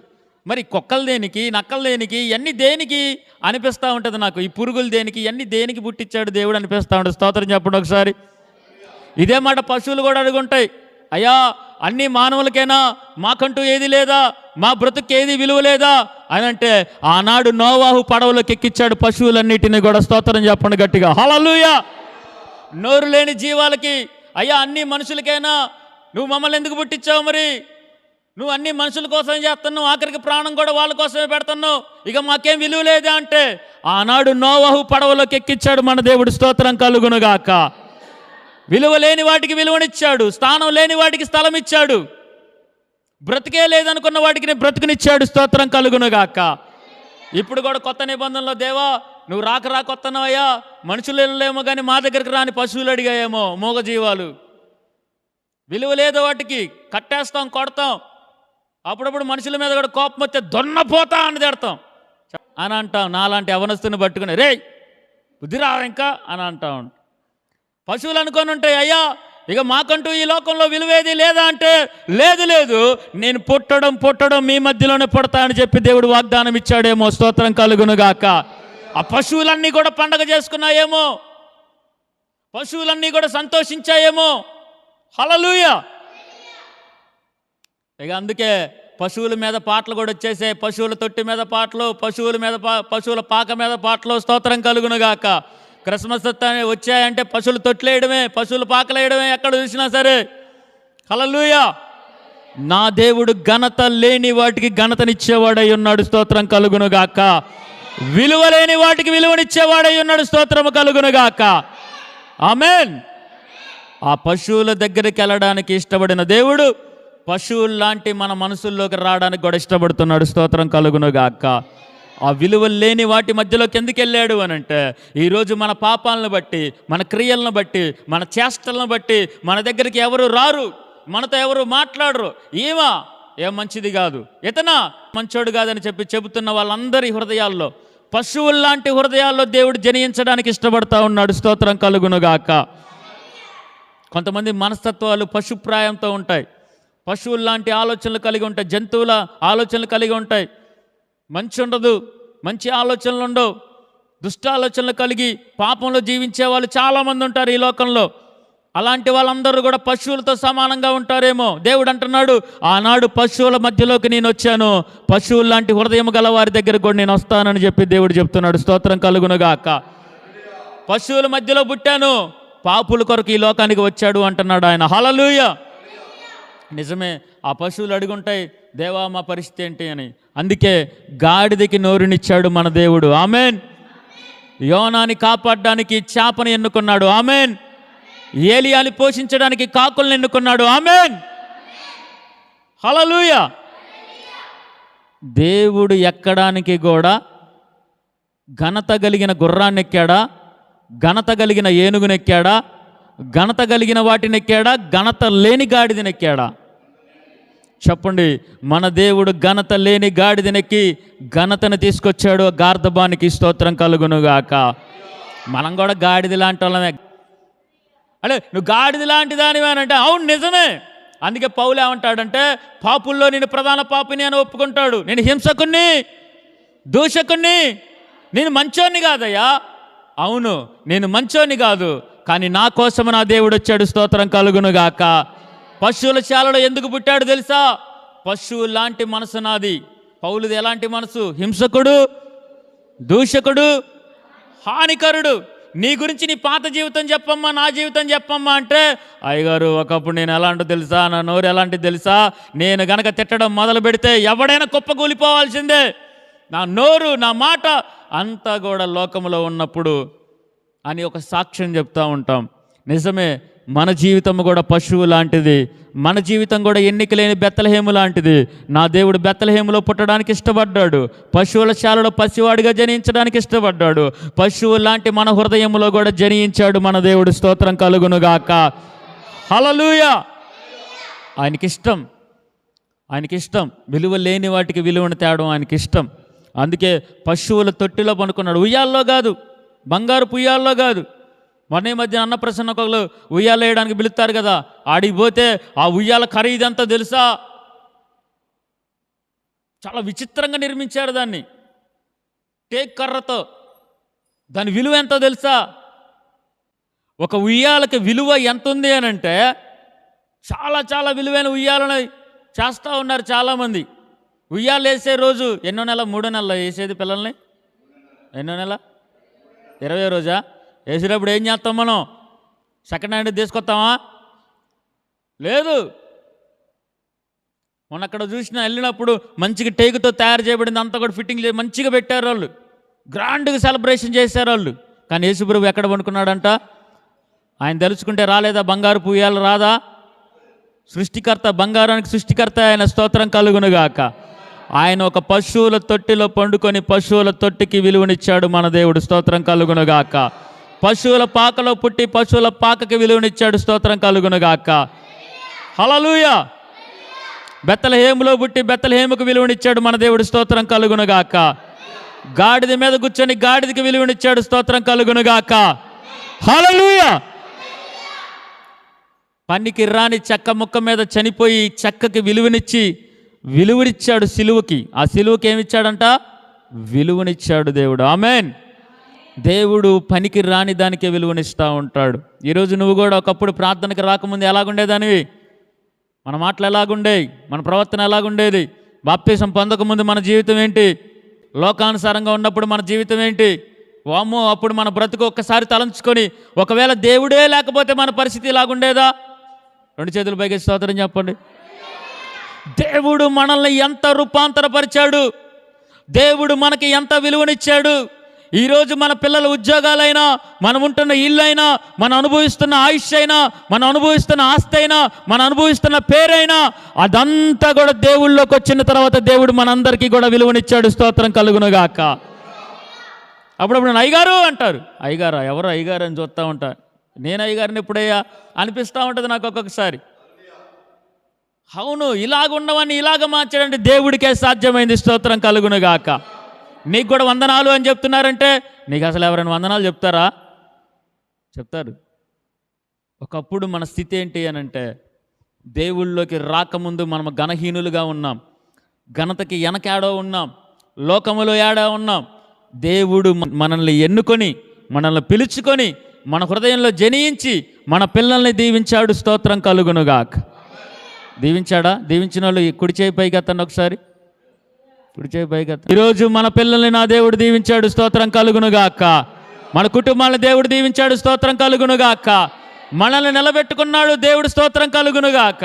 మరి కుక్కలు దేనికి, నక్కలు దేనికి, ఇవన్నీ దేనికి అనిపిస్తూ ఉంటుంది నాకు. ఈ పురుగులు దేనికి, ఇవన్నీ దేనికి పుట్టించాడు దేవుడు అనిపిస్తూ ఉంటుంది. స్తోత్రం చెప్పండి ఒకసారి. ఇదే మాట పశువులు కూడా అడుగుంటాయి, అయ్యా అన్నీ మానవులకేనా, మాకంటూ ఏది లేదా, మా బ్రతుకు ఏది విలువ లేదా అని అంటే, ఆనాడు నోవాహు పడవలోకి ఎక్కించాడు పశువులన్నిటిని కూడా. స్తోత్రం చెప్పండి గట్టిగా, హల్లెలూయా. నోరు లేని జీవాలకి, అయ్యా అన్ని మనుషులకైనా, నువ్వు మమ్మల్ని ఎందుకు పుట్టించావు? మరి నువ్వు అన్ని మనుషుల కోసం చేస్తున్నావు, ఆఖరికి ప్రాణం కూడా వాళ్ళ కోసమే పెడుతున్నావు, ఇక మాకేం విలువ లేదా అంటే, ఆనాడు నోవాహు పడవలోకి ఎక్కించాడు మన దేవుడు. స్తోత్రం కలుగునుగాక. విలువ లేని వాటికి విలువనిచ్చాడు, స్థానం లేని వాటికి స్థలం ఇచ్చాడు, బ్రతికే లేదనుకున్న వాటికి బ్రతుకునిచ్చాడు. స్తోత్రం కలుగునుగాక. ఇప్పుడు కూడా కొత్త నిబంధనలో, దేవా నువ్వు రాక కొత్తనవయ్యా, మనుషులేమో కానీ మా దగ్గరికి రాని పశువులు అడిగాయేమో, మూగజీవాలు. విలువ లేదు వాటికి, కట్టేస్తాం, కొడతాం. అప్పుడప్పుడు మనుషుల మీద కూడా కోపం వస్తే దొన్నపోతా అని తిడతాం అని అంటాం. నాలాంటి అవనస్తుని పట్టుకుని, రే బుద్ధి రావు ఇంకా అని అంటాం. పశువులు అనుకొని ఉంటాయి, అయ్యా ఇక మాకంటూ ఈ లోకంలో విలువేది లేదా అంటే, లేదు నేను పుట్టడం మీ మధ్యలోనే పుడతా అని చెప్పి దేవుడు వాగ్దానం ఇచ్చాడేమో. స్తోత్రం కలుగునుగాక. ఆ పశువులన్నీ కూడా పండగ చేసుకున్నాయేమో, పశువులన్నీ కూడా సంతోషించాయేమో. హల్లెలూయా. ఇక అందుకే పశువుల మీద పాటలు కూడా వచ్చేసాయి. పశువుల తొట్టి మీద పాటలు, పశువుల పాక మీద పాటలు. స్తోత్రం కలుగునుగాక. క్రిస్మస్ వచ్చాయంటే పశువులు తొట్లేయడమే, పశువులు పాకలేయడమే, ఎక్కడ చూసినా సరే. హల్లెలూయా. నా దేవుడు ఘనత లేని వాటికి ఘనతనిచ్చేవాడై ఉన్నాడు. స్తోత్రం కలుగునుగాక. విలువ లేని వాటికి విలువనిచ్చేవాడై ఉన్నాడు. స్తోత్రము కలుగునుగాక. ఆమేన్. ఆ పశువుల దగ్గరికి వెళ్ళడానికి ఇష్టపడిన దేవుడు పశువుల్లాంటి మన మనసుల్లోకి రావడానికి కూడా ఇష్టపడుతున్నాడు. స్తోత్రం కలుగునుగాక. ఆ విలువలు లేని వాటి మధ్యలోకి ఎందుకు వెళ్ళాడు అని అంటే, ఈరోజు మన పాపాలను బట్టి, మన క్రియలను బట్టి, మన చేష్టలను బట్టి మన దగ్గరికి ఎవరు రారు, మనతో ఎవరు మాట్లాడరు. ఏమా ఏం మంచిది కాదు, ఇతనా మంచోడు కాదని చెబుతున్న వాళ్ళందరి హృదయాల్లో, పశువుల్లాంటి హృదయాల్లో దేవుడు జనించడానికి ఇష్టపడతా ఉన్నాడు. స్తోత్రం కలుగునుగాక. కొంతమంది మనస్తత్వాలు పశుప్రాయంతో ఉంటాయి, పశువుల్లాంటి ఆలోచనలు కలిగి ఉంటాయి, జంతువుల ఆలోచనలు కలిగి ఉంటాయి. మంచి ఉండదు, మంచి ఆలోచనలు ఉండవు, దుష్ట ఆలోచనలు కలిగి పాపంలో జీవించే వాళ్ళు చాలామంది ఉంటారు ఈ లోకంలో. అలాంటి వాళ్ళందరూ కూడా పశువులతో సమానంగా ఉంటారేమో. దేవుడు అంటున్నాడు, ఆనాడు పశువుల మధ్యలోకి నేను వచ్చాను, పశువుల్లాంటి హృదయం గల వారి దగ్గరకు కూడా నేను వస్తానని చెప్పి దేవుడు చెప్తున్నాడు. స్తోత్రం కలుగునుగాక. పశువుల మధ్యలో పుట్టాను, పాపుల కొరకు ఈ లోకానికి వచ్చాడు అంటున్నాడు ఆయన. హల్లెలూయా. నిజమే, ఆ పశువులు అడుగుంటాయి, దేవా మా పరిస్థితి ఏంటి అని. అందుకే గాడిదకి నోరునిచ్చాడు మన దేవుడు. ఆమేన్. యోనాని కాపాడడానికి చేపను ఎన్నుకున్నాడు. ఆమేన్. ఏలియాని పోషించడానికి కాకులను ఎన్నుకున్నాడు. ఆమేన్. హల్లెలూయా. దేవుడు ఎక్కడానికి కూడా ఘనత కలిగిన గుర్రాన్ని ఎక్కాడా, ఘనత కలిగిన ఏనుగునెక్కాడా, ఘనత కలిగిన వాటిని ఎక్కాడా, ఘనత లేని గాడిదనెక్కాడా? చెప్పండి. మన దేవుడు ఘనత లేని గాడిదనెక్కి ఘనతను తీసుకొచ్చాడు గార్ధబానికి. స్తోత్రం కలుగునుగాక. మనం కూడా గాడిద లాంటి వాళ్ళమే. అంటే నువ్వు గాడిద లాంటి దానివేనంటే అవును నిజమే. అందుకే పౌలు ఏమంటాడంటే, పాపుల్లో నేను ప్రధాన పాపిని అని ఒప్పుకుంటాడు. నేను హింసకుణ్ణి, దూషకుణ్ణి, నేను మంచోన్ని కాదయ్యా. అవును, నేను మంచోని కాదు, కానీ నా కోసం నా దేవుడు వచ్చాడు. స్తోత్రం కలుగునుగాక. పశువుల శాలలో ఎందుకు పుట్టాడు తెలుసా? పశువు లాంటి మనసు నాది. పౌలుది ఎలాంటి మనసు? హింసకుడు, దూషకుడు, హానికరుడు. నీ గురించి నీ పాత జీవితం చెప్పమ్మా, నా జీవితం చెప్పమ్మా అంటే, అయ్యగారు ఒకప్పుడు నేను ఎలాంటి తెలుసా, నా నోరు ఎలాంటిది తెలుసా, నేను గనక తిట్టడం మొదలు పెడితే ఎవడైనా కుప్పకూలిపోవాల్సిందే. నా నోరు, నా మాట అంతా కూడా లోకంలో ఉన్నప్పుడు అని ఒక సాక్ష్యం చెప్తూ ఉంటాం. నిజమే, మన జీవితం కూడా పశువు లాంటిది. మన జీవితం కూడా ఎన్నిక లేని బెత్లెహేము లాంటిది. నా దేవుడు బెత్లెహేములో పుట్టడానికి ఇష్టపడ్డాడు, పశువుల శాలలో పసివాడిగా జనించడానికి ఇష్టపడ్డాడు. పశువు లాంటి మన హృదయంలో కూడా జనించాడు మన దేవుడు. స్తోత్రం కలుగునుగాక. హల్లెలూయా. ఆయనకిష్టం, ఆయనకిష్టం విలువ లేని వాటికి విలువను తేవడం ఆయనకిష్టం. అందుకే పశువుల తొట్టిలో పనుకున్నాడు, ఉయ్యాల్లో కాదు, బంగారు ఉయ్యాల్లో కాదు. మొన్న మధ్య అన్నప్రసన్న ఒకళ్ళు ఉయ్యాలు వేయడానికి పిలుస్తారు కదా, ఆడికి పోతే ఆ ఉయ్యాల ఖరీదంతా తెలుసా? చాలా విచిత్రంగా నిర్మించారు దాన్ని, టేక్ కర్రతో. దాని విలువ ఎంతో తెలుసా? ఒక ఉయ్యాలకి విలువ ఎంత ఉంది అని అంటే, చాలా చాలా విలువైన ఉయ్యాలని చేస్తూ ఉన్నారు చాలామంది. ఉయ్యాలు వేసే రోజు ఎన్నో నెల? 3వ నెలలో వేసేది పిల్లల్ని. ఎన్నో నెల? 20వ రోజా? వేసేటప్పుడు ఏం చేస్తాం మనం? సెకండ్ హ్యాండ్ తీసుకొస్తామా? లేదు. మొన్న అక్కడ చూసిన వెళ్ళినప్పుడు మంచిగా టేకుతో తయారు చేయబడింది, అంతా కూడా ఫిట్టింగ్ మంచిగా పెట్టారు వాళ్ళు, గ్రాండ్గా సెలబ్రేషన్ చేశారు వాళ్ళు. కానీ యేసుప్రభు ఎక్కడ పనుకున్నాడంట? ఆయన తెలుసుకుంటే రాలేదా? బంగారు ఉయ్యాల రాదా? సృష్టికర్త, బంగారానికి సృష్టికర్త ఆయన. స్తోత్రం కలుగునుగాక. ఆయన ఒక పశువుల తొట్టిలో పండుకొని పశువుల తొట్టికి విలువనిచ్చాడు మన దేవుడు. స్తోత్రం కలుగునుగాక. పశువుల పాకలో పుట్టి పశువుల పాకకి విలువనిచ్చాడు. స్తోత్రం కలుగునుగాక. హల్లెలూయా. బెత్లెహేములో పుట్టి బెత్లెహేముకు విలువనిచ్చాడు మన దేవుడు. స్తోత్రం కలుగునుగాక. గాడిద మీద కూర్చొని గాడిదకి విలువనిచ్చాడు. స్తోత్రం కలుగునుగాక. హల్లెలూయా. పనికి రాని చెక్క ముక్క మీద చనిపోయి చెక్కకి విలువనిచ్చాడు సిలువకి. ఆ సిలువకి ఏమిచ్చాడంట? విలువనిచ్చాడు దేవుడు. ఆమేన్. దేవుడు పనికి రాని దానికే విలువనిస్తూ ఉంటాడు. ఈరోజు నువ్వు కూడా ఒకప్పుడు ప్రార్థనకి రాకముందు ఎలాగుండేదానివి? మన మాటలు ఎలాగుండేవి? మన ప్రవర్తన ఎలాగుండేది? బాప్తిసం పొందకముందు మన జీవితం ఏంటి? లోకానుసారంగా ఉన్నప్పుడు మన జీవితం ఏంటి? వామ్మో, అప్పుడు మన బ్రతుకు ఒక్కసారి తలంచుకొని, ఒకవేళ దేవుడే లేకపోతే మన పరిస్థితి ఇలాగుండేదా? 2 చేతులు పైకి స్తోత్రం చెప్పండి. దేవుడు మనల్ని ఎంత రూపాంతరపరిచాడు, దేవుడు మనకి ఎంత విలువనిచ్చాడు. ఈరోజు మన పిల్లల ఉద్యోగాలైనా, మనం ఉంటున్న ఇల్లు అయినా, మనం అనుభవిస్తున్న ఆయుష్ అయినా, మనం అనుభవిస్తున్న ఆస్తి అయినా, మనం అనుభవిస్తున్న పేరైనా, అదంతా కూడా దేవుళ్ళలోకి వచ్చిన తర్వాత దేవుడు మనందరికీ కూడా విలువనిచ్చాడు. స్తోత్రం కలుగునుగాక. అప్పుడప్పుడు అయ్యగారు అంటారు. అయ్యగారా? ఎవరు అయ్యగారు అని చూస్తూ ఉంటారు. నేను అయ్యగారిని ఎప్పుడయ్యా అనిపిస్తూ ఉంటుంది నాకు ఒక్కొక్కసారి. అవును, ఇలాగున్నవన్నీ ఇలాగ మార్చాడంటే దేవుడికే సాధ్యమైంది. స్తోత్రం కలుగునుగాక. నీకు కూడా వందనాలు అని చెప్తున్నారంటే నీకు అసలు ఎవరైనా వందనాలు చెప్తారా? చెప్తారు. ఒకప్పుడు మన స్థితి ఏంటి అని అంటే, దేవుళ్ళలోకి రాకముందు మనం ఘనహీనులుగా ఉన్నాం, ఘనతకి వెనకాడో ఉన్నాం, లోకములో ఏడా ఉన్నాం. దేవుడు మనల్ని ఎన్నుకొని, మనల్ని పిలుచుకొని, మన హృదయంలో జనించి మన పిల్లల్ని దీవించాడు. స్తోత్రం కలుగునుగాక. దీవించాడా? దీవించిన వాళ్ళు కుడి చేయి పైకి ఎత్తండి ఒకసారి. కుడి చేయి పైకి ఎత్తండి. ఈరోజు మన పిల్లల్ని నా దేవుడు దీవించాడు. స్తోత్రం కలుగునుగాక. మన కుటుంబాలను దేవుడు దీవించాడు. స్తోత్రం కలుగునుగాక. మనల్ని నిలబెట్టుకున్నాడు దేవుడు. స్తోత్రం కలుగునుగాక.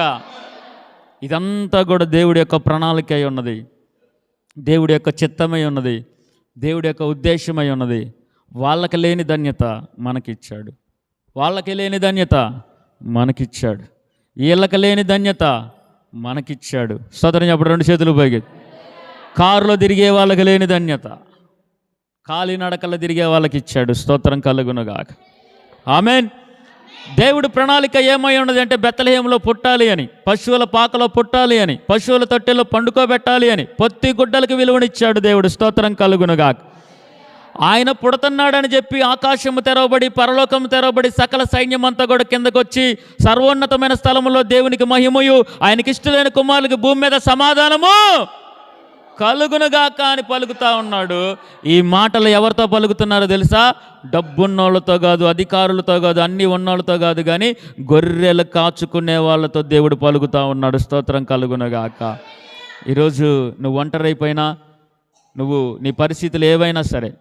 ఇదంతా కూడా దేవుడి యొక్క ప్రణాళిక అయి ఉన్నది, దేవుడి యొక్క చిత్తమై ఉన్నది, దేవుడి యొక్క ఉద్దేశమై ఉన్నది. వాళ్ళకి లేని ధన్యత మనకిచ్చాడు, వాళ్ళకి లేని ధన్యత మనకిచ్చాడు, వీళ్ళకి లేని ధన్యత మనకిచ్చాడు. స్తోత్రం చెప్పండి. రెండు చేతులు పైకి. కారులో తిరిగే వాళ్ళకి లేని ధన్యత కాలినడకల్లో తిరిగే వాళ్ళకి ఇచ్చాడు. స్తోత్రం కలుగునుగాక. ఆమేన్. దేవుడు ప్రణాళిక ఏమై ఉన్నది అంటే, బెత్లెహేములో పుట్టాలి అని, పశువుల పాకలో పుట్టాలి అని, పశువుల తొట్టెలో పండుకోబెట్టాలి అని, పొత్తి గుడ్డలకు విలువనిచ్చాడు దేవుడు. స్తోత్రం కలుగునుగాక. ఆయన పుడుతున్నాడని చెప్పి ఆకాశము తెరవబడి, పరలోకము తెరవబడి, సకల సైన్యం అంతా కూడా కిందకొచ్చి సర్వోన్నతమైన స్థలములో దేవునికి మహిమయు, ఆయనకి ఇష్టమైన కుమారులకు భూమి మీద సమాధానము కలుగునుగాక అని పలుకుతా ఉన్నాడు. ఈ మాటలు ఎవరితో పలుకుతున్నారో తెలుసా? డబ్బున్నోళ్ళతో కాదు, అధికారులతో కాదు, అన్నీ ఉన్నోళ్ళతో కాదు, కానీ గొర్రెలు కాచుకునే వాళ్ళతో దేవుడు పలుకుతా ఉన్నాడు. స్తోత్రం కలుగునుగాక. ఈరోజు నువ్వు ఒంటరైపోయినా, నువ్వు నీ పరిస్థితులు ఏవైనా సరే,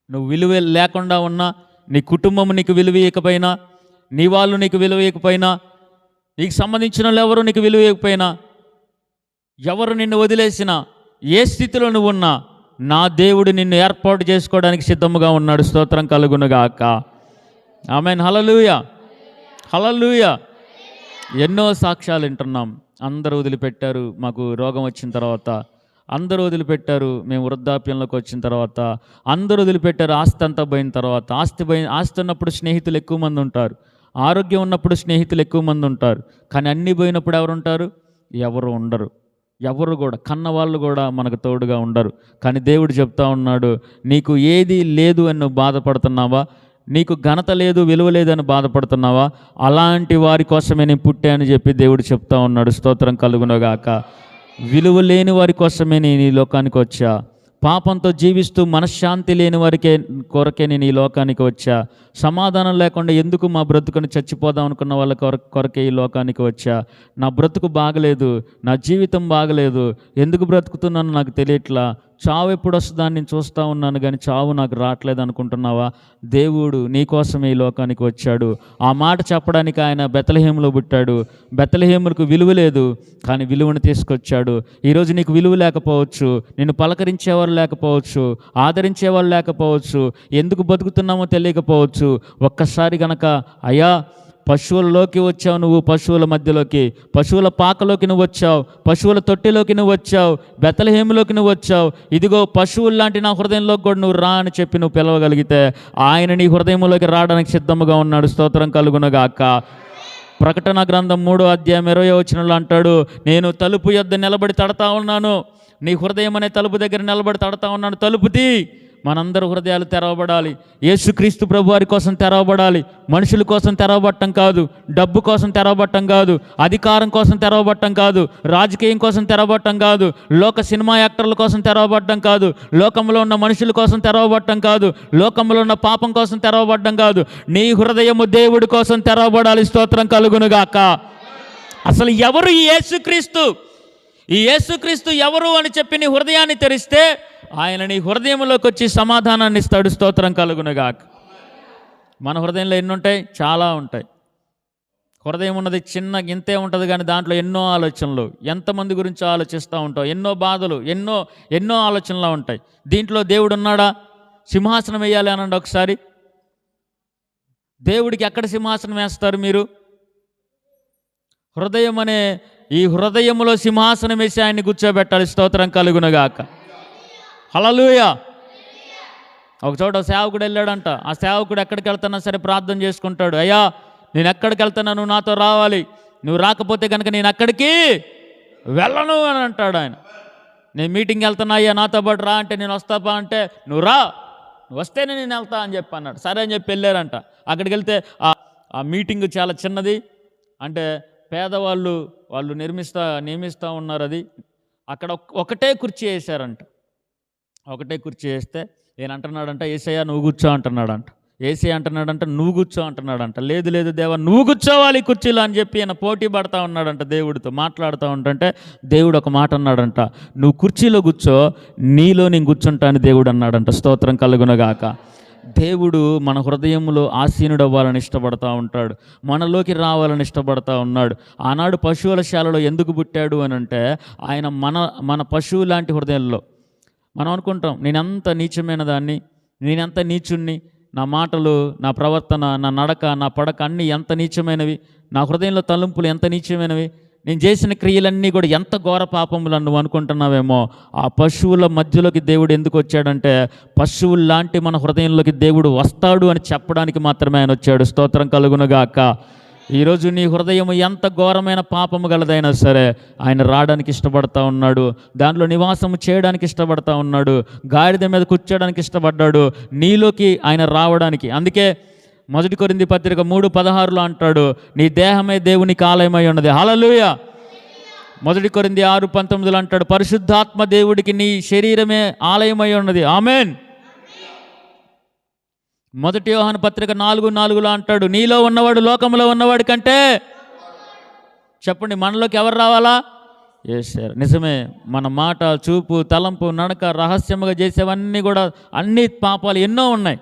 నువ్వు విలువ లేకుండా ఉన్నా, నీ కుటుంబం నీకు విలువ ఇవ్వకపోయినా, నీ వాళ్ళు నీకు విలువ ఇవ్వకపోయినా, నీకు సంబంధించిన వాళ్ళు ఎవరు నీకు విలువ ఇవ్వకపోయినా, ఎవరు నిన్ను వదిలేసినా, ఏ స్థితిలో నువ్వు ఉన్నా, నా దేవుడు నిన్ను ఏర్పాటు చేసుకోవడానికి సిద్ధముగా ఉన్నాడు. స్తోత్రం కలుగునుగాక. ఆమేన్. హల్లెలూయా, హల్లెలూయా. ఎన్నో సాక్ష్యాలు వింటున్నాం. అందరూ వదిలిపెట్టారు మాకు రోగం వచ్చిన తర్వాత, అందరూ వదిలిపెట్టారు మేము వృద్ధాప్యంలోకి వచ్చిన తర్వాత, అందరూ వదిలిపెట్టారు ఆస్తి అంతా పోయిన తర్వాత. ఆస్తి ఉన్నప్పుడు స్నేహితులు ఎక్కువ మంది ఉంటారు, ఆరోగ్యం ఉన్నప్పుడు స్నేహితులు ఎక్కువ మంది ఉంటారు, కానీ అన్నీ పోయినప్పుడు ఎవరు ఉంటారు? ఎవరు ఉండరు. ఎవరు కూడా, కన్నవాళ్ళు కూడా మనకు తోడుగా ఉండరు. కానీ దేవుడు చెప్తా ఉన్నాడు, నీకు ఏది లేదు అని నువ్వు బాధపడుతున్నావా? నీకు ఘనత లేదు, విలువ లేదని బాధపడుతున్నావా? అలాంటి వారి కోసమే నేను పుట్టా అని చెప్పి దేవుడు చెప్తా ఉన్నాడు. స్తోత్రం కలుగునుగాక. విలువ లేని వారి కోసమే నేను ఈ లోకానికి వచ్చా, పాపంతో జీవిస్తూ మనశ్శాంతి లేని వారికే కొరకే నేను ఈ లోకానికి వచ్చా, సమాధానం లేకుండా ఎందుకు మా బ్రతుకుని చచ్చిపోదాం అనుకున్న వాళ్ళ కొరకే ఈ లోకానికి వచ్చా, నా బ్రతుకు బాగలేదు, నా జీవితం బాగలేదు, ఎందుకు బ్రతుకుతున్నానో నాకు తెలియట్లా, చావు ఎప్పుడు వస్తుందా అని నేను చూస్తూ ఉన్నాను కానీ చావు నాకు రావట్లేదు అనుకుంటున్నావా? దేవుడు నీకోసమే ఈ లోకానికి వచ్చాడు. ఆ మాట చెప్పడానికి ఆయన బెత్లెహేములో పుట్టాడు. బెత్లెహేములకు విలువ లేదు, కానీ విలువను తీసుకొచ్చాడు. ఈరోజు నీకు విలువ లేకపోవచ్చు, నిన్ను పలకరించేవారు లేకపోవచ్చు, ఆదరించేవాళ్ళు లేకపోవచ్చు, ఎందుకు బతుకుతున్నామో తెలియకపోవచ్చు. ఒక్కసారి గనక, అయ్యా పశువులలోకి వచ్చావు నువ్వు, పశువుల మధ్యలోకి, పశువుల పాకలోకి నువ్వు వచ్చావు, పశువుల తొట్టిలోకి నువ్వు వచ్చావు, బెత్లెహేములోకి నువ్వు వచ్చావు, ఇదిగో పశువులు లాంటి నా హృదయంలోకి కూడా నువ్వు రా అని చెప్పి నువ్వు పిలవగలిగితే ఆయన నీ హృదయంలోకి రావడానికి సిద్ధముగా ఉన్నాడు. స్తోత్రం కలుగునుగాక. ప్రకటన గ్రంథం 3:20 అంటాడు, నేను తలుపు యొద్ద నిలబడి తడతా ఉన్నాను, నీ హృదయం అనే తలుపు దగ్గర నిలబడి తడతా ఉన్నాను, తలుపు తీ. మనందరూ హృదయాలు తెరవబడాలి. యేసుక్రీస్తు ప్రభువారి కోసం తెరవబడాలి. మనుషుల కోసం తెరవబట్టం కాదు, డబ్బు కోసం తెరవబట్టం కాదు, అధికారం కోసం తెరవబట్టం కాదు, రాజకీయం కోసం తెరవబట్టం కాదు, లోక సినిమా యాక్టర్ల కోసం తెరవబట్టం కాదు, లోకంలో ఉన్న మనుషుల కోసం తెరవబట్టం కాదు, లోకంలో ఉన్న పాపం కోసం తెరవబట్టం కాదు. నీ హృదయము దేవుడి కోసం తెరవబడాలి. స్తోత్రం కలుగునుగాక. అసలు ఎవరు ఈ యేసుక్రీస్తు? ఈ యేసుక్రీస్తు ఎవరు అని చెప్పి నీ హృదయాన్ని తెరిస్తే ఆయన నీ హృదయంలోకి వచ్చి సమాధానాన్ని ఇస్తాడు. స్తోత్రం కలుగునుగాక. మన హృదయంలో ఎన్ని ఉంటాయి? చాలా ఉంటాయి. హృదయం ఉన్నది చిన్న ఇంతే ఉంటుంది, కానీ దాంట్లో ఎన్నో ఆలోచనలు, ఎంతమంది గురించి ఆలోచిస్తూ ఉంటావు, ఎన్నో బాధలు, ఎన్నో ఆలోచనలు ఉంటాయి. దీంట్లో దేవుడు ఉన్నాడా? సింహాసనం వేయాలి అనండి ఒకసారి. దేవుడికి ఎక్కడ సింహాసనం వేస్తారు మీరు? హృదయం అనే ఈ హృదయములో సింహాసనం వేసి ఆయన్ని కూర్చోబెట్టాలి. స్తోత్రం కలుగునగాక. హల్లెలూయా. ఒక చోట సేవకుడు వెళ్ళాడంట. ఆ సేవకుడు ఎక్కడికి వెళ్తున్నా సరే ప్రార్థన చేసుకుంటాడు. అయ్యా, నేను ఎక్కడికి వెళ్తున్నా, నువ్వు నాతో రావాలి, నువ్వు రాకపోతే కనుక నేను అక్కడికి వెళ్ళను అని అంటాడు ఆయన. నేను మీటింగ్కి వెళ్తున్నా, అయ్యా నాతో పాటు రా అంటే, నేను వస్తాపా అంటే, నువ్వు రా, నువ్వు వస్తేనే నేను వెళ్తా అని చెప్పి అన్నాడు. సరే అని చెప్పి వెళ్ళారంట. అక్కడికి వెళ్తే ఆ మీటింగ్ చాలా చిన్నది, అంటే పేదవాళ్ళు వాళ్ళు నియమిస్తూ ఉన్నారు. అది అక్కడ ఒకటే కుర్చీ వేశారంట. ఒకటే కుర్చీ వేస్తే ఈయన అంటున్నాడంట, యేసయ్య నువ్వు కూర్చో అంటున్నాడంట. యేసయ్య అంటున్నాడంట, నువ్వు కూర్చో అంటున్నాడంట. లేదు లేదు దేవా, నువ్వు కూర్చోవాలి కుర్చీలో అని చెప్పి ఈయన పోటీ పడతా ఉన్నాడంట. దేవుడితో మాట్లాడుతూ ఉంటుంటే దేవుడు ఒక మాట అన్నాడంట, నువ్వు కుర్చీలో కూర్చో, నీలో నేను కూర్చుంటా అని దేవుడు అన్నాడంట. స్తోత్రం కలుగునగాక. దేవుడు మన హృదయంలో ఆసీనుడు అవ్వాలని ఇష్టపడతా ఉంటాడు, మనలోకి రావాలని ఇష్టపడతా ఉన్నాడు. ఆనాడు పశువుల శాలలో ఎందుకు పుట్టాడు అని అంటే, ఆయన మన పశువు లాంటి హృదయంలో. మనం అనుకుంటాం, నేనెంత నీచమైన దాన్ని, నేనెంత నీచుణ్ణి, నా మాటలు, నా ప్రవర్తన, నా నడక, నా పడక అన్నీ ఎంత నీచమైనవి, నా హృదయంలో తలంపులు ఎంత నీచమైనవి, నేను చేసిన క్రియలన్నీ కూడా ఎంత ఘోర పాపములు నువ్వు అనుకుంటున్నావేమో. ఆ పశువుల మధ్యలోకి దేవుడు ఎందుకు వచ్చాడంటే, పశువుల్లాంటి మన హృదయంలోకి దేవుడు వస్తాడు అని చెప్పడానికి మాత్రమే ఆయన వచ్చాడు. స్తోత్రం కలుగునగాక. ఈరోజు నీ హృదయం ఎంత ఘోరమైన పాపము గలదైనా సరే ఆయన రావడానికి ఇష్టపడతా ఉన్నాడు, దాంట్లో నివాసము చేయడానికి ఇష్టపడతా ఉన్నాడు, గాడిద మీద కూర్చోడానికి ఇష్టపడ్డాడు, నీలోకి ఆయన రావడానికి. అందుకే 1 కొరింథీ పత్రిక 3:16 అంటాడు, నీ దేహమే దేవునికి ఆలయమై ఉన్నది. హల్లెలూయా. 1 కొరింథీ 6:19 అంటాడు, పరిశుద్ధాత్మ దేవుడికి నీ శరీరమే ఆలయమై ఉన్నది. ఆమేన్. 1 యోహాను పత్రిక 4:4 అంటాడు, నీలో ఉన్నవాడు లోకంలో ఉన్నవాడి కంటే. చెప్పండి, మనలోకి ఎవరు రావాలా? యేసయ్య. నిజమే, మన మాట, చూపు, తలంపు, నడక, రహస్యముగా చేసేవన్నీ కూడా అన్ని పాపాలు ఎన్నో ఉన్నాయి.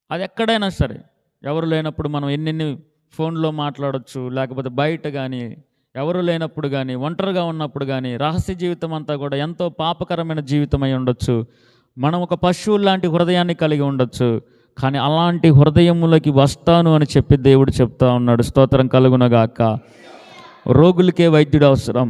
అది ఎక్కడైనా సరే, ఎవరు లేనప్పుడు మనం ఎన్నెన్ని ఫోన్లో మాట్లాడవచ్చు, లేకపోతే బయట కానీ, ఎవరు లేనప్పుడు కానీ, ఒంటరిగా ఉన్నప్పుడు కానీ, రహస్య జీవితం అంతా కూడా ఎంతో పాపకరమైన జీవితం అయి ఉండొచ్చు. మనం ఒక పశువు లాంటి హృదయాన్ని కలిగి ఉండొచ్చు, కానీ అలాంటి హృదయములకి వస్తాను అని చెప్పి దేవుడు చెప్తా ఉన్నాడు. స్తోత్రం కలుగునగాక. రోగులకే వైద్యుడు అవసరం,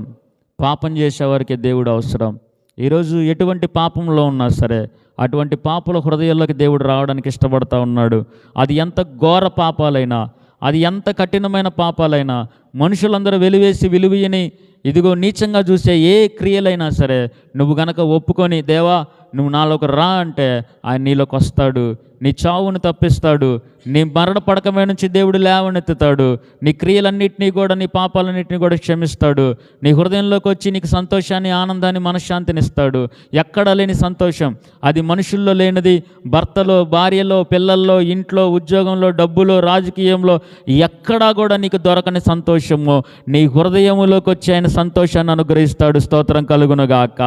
పాపం చేసేవారికే దేవుడు అవసరం. ఈరోజు ఎటువంటి పాపంలో ఉన్నా సరే అటువంటి పాపుల హృదయాల్లోకి దేవుడు రావడానికి ఇష్టపడతా ఉన్నాడు. అది ఎంత ఘోర పాపాలైనా, అది ఎంత కఠినమైన పాపాలైనా, మనుషులందరూ వెలివేసి విలువని ఇదిగో నీచంగా చూసే ఏ క్రియలైనా సరే నువ్వు గనక ఒప్పుకొని, దేవా నువ్వు నాలోకి రా అంటే ఆయన నీలోకి వస్తాడు, నీ చావును తప్పిస్తాడు, నీ మరణ పడకమే నుంచి దేవుడు లేవనెత్తుతాడు, నీ క్రియలన్నింటినీ కూడా, నీ పాపాలన్నింటినీ కూడా క్షమిస్తాడు, నీ హృదయంలోకి వచ్చి నీకు సంతోషాన్ని, ఆనందాన్ని, మనశ్శాంతిని ఇస్తాడు. ఎక్కడ లేని సంతోషం, అది మనుషుల్లో లేనిది, భర్తలో, భార్యలో, పిల్లల్లో, ఇంట్లో, ఉద్యోగంలో, డబ్బులో, రాజకీయంలో ఎక్కడా కూడా నీకు దొరకని సంతోషము నీ హృదయములోకి వచ్చి ఆయన సంతోషాన్ని అనుగ్రహిస్తాడు. స్తోత్రం కలుగునగాక.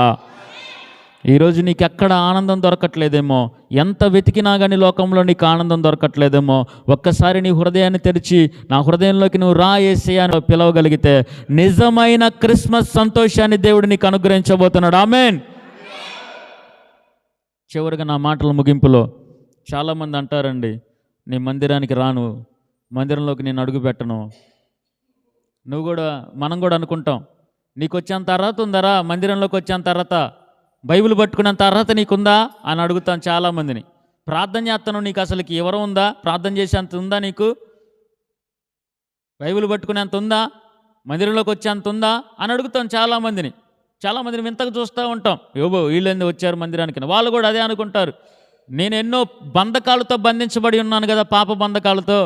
ఈరోజు నీకు ఎక్కడ ఆనందం దొరకట్లేదేమో, ఎంత వెతికినా కానీ లోకంలో నీకు ఆనందం దొరకట్లేదేమో, ఒక్కసారి నీ హృదయాన్ని తెరిచి నా హృదయంలోకి నువ్వు రా యేసయ్య అని పిలవగలిగితే నిజమైన క్రిస్మస్ సంతోషాన్ని దేవుడు నీకు అనుగ్రహించబోతున్నాడు. ఆమేన్. చివరిగా నా మాటల ముగింపులో, చాలామంది అంటారండి, నీ మందిరానికి రాను, మందిరంలోకి నేను అడుగు పెట్టను. మనం కూడా అనుకుంటాం, నీకు వచ్చేంత అర్హత ఉందరా, మందిరంలోకి వచ్చేంత అర్హత, బైబిల్ పట్టుకునేంత అర్హత నీకుందా అని అడుగుతాను చాలామందిని. ప్రార్థన చేస్తాను, నీకు అసలుకి ఎవరు ఉందా, ప్రార్థన చేసేంత ఉందా, నీకు బైబిల్ పట్టుకునేంత ఉందా, మందిరంలోకి వచ్చేంత ఉందా అని అడుగుతాం చాలామందిని. వింతకు చూస్తూ ఉంటాం, యోబో వీళ్ళేంది వచ్చారు మందిరానికి. వాళ్ళు కూడా అదే అనుకుంటారు, నేను ఎన్నో బంధకాలతో బంధించబడి ఉన్నాను కదా, పాప బంధకాలతో,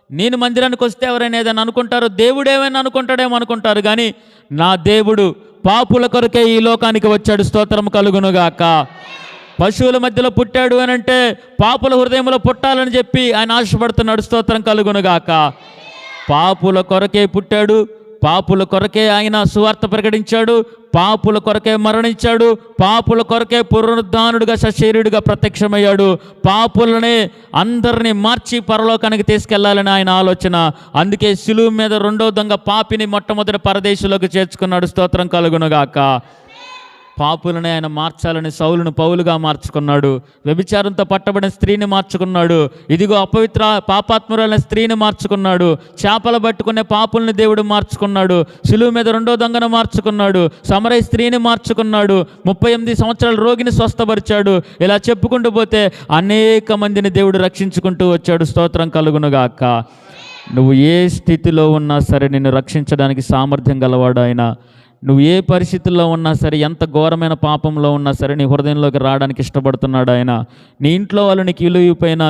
నేను మందిరానికి వస్తే ఎవరైనా ఏదైనా అనుకుంటారు, దేవుడు ఏమైనా అనుకుంటాడేమో అనుకుంటారు, కానీ నా దేవుడు పాపుల కొరకే ఈ లోకానికి వచ్చాడు. స్తోత్రం కలుగునుగాక. పశువుల మధ్యలో పుట్టాడు అని అంటే పాపుల హృదయంలో పుట్టాలని చెప్పి ఆయన ఆశపడుతున్నాడు. స్తోత్రం కలుగునుగాక. పాపుల కొరకే పుట్టాడు, పాపుల కొరకే ఆయన సువార్త ప్రకటించాడు, పాపుల కొరకే మరణించాడు, పాపుల కొరకే పునరుద్ధానుడిగా సశరీరుడిగా ప్రత్యక్షమయ్యాడు, పాపులనే అందరినీ మార్చి పరలోకానికి తీసుకెళ్లాలని ఆయన ఆలోచన. అందుకే శిలువ మీద 2వ దొంగ పాపిని మొట్టమొదటి పరదేశంలోకి చేర్చుకున్నాడు. స్తోత్రం కలుగునుగాక. పాపులని ఆయన మార్చాలని సౌలును పౌలుగా మార్చుకున్నాడు. వ్యభిచారంతో పట్టబడిన స్త్రీని మార్చుకున్నాడు. ఇదిగో అపవిత్ర పాపాత్మురాలైన స్త్రీని మార్చుకున్నాడు. చేపలు పట్టుకునే పాపుల్ని దేవుడు మార్చుకున్నాడు. శిలువ మీద రెండో దొంగను మార్చుకున్నాడు. సమరయ స్త్రీని మార్చుకున్నాడు. 38 సంవత్సరాల రోగిని స్వస్థపరిచాడు. ఇలా చెప్పుకుంటూ పోతే అనేక మందిని దేవుడు రక్షించుకుంటూ వచ్చాడు. స్తోత్రం కలుగునుగాక. నువ్వు ఏ స్థితిలో ఉన్నా సరే నిన్ను రక్షించడానికి సామర్థ్యం గలవాడు ఆయన. నువ్వు ఏ పరిస్థితుల్లో ఉన్నా సరే, ఎంత ఘోరమైన పాపంలో ఉన్నా సరే నీ హృదయంలోకి రావడానికి ఇష్టపడుతున్నాడు ఆయన. నీ ఇంట్లో వాళ్ళు నీకు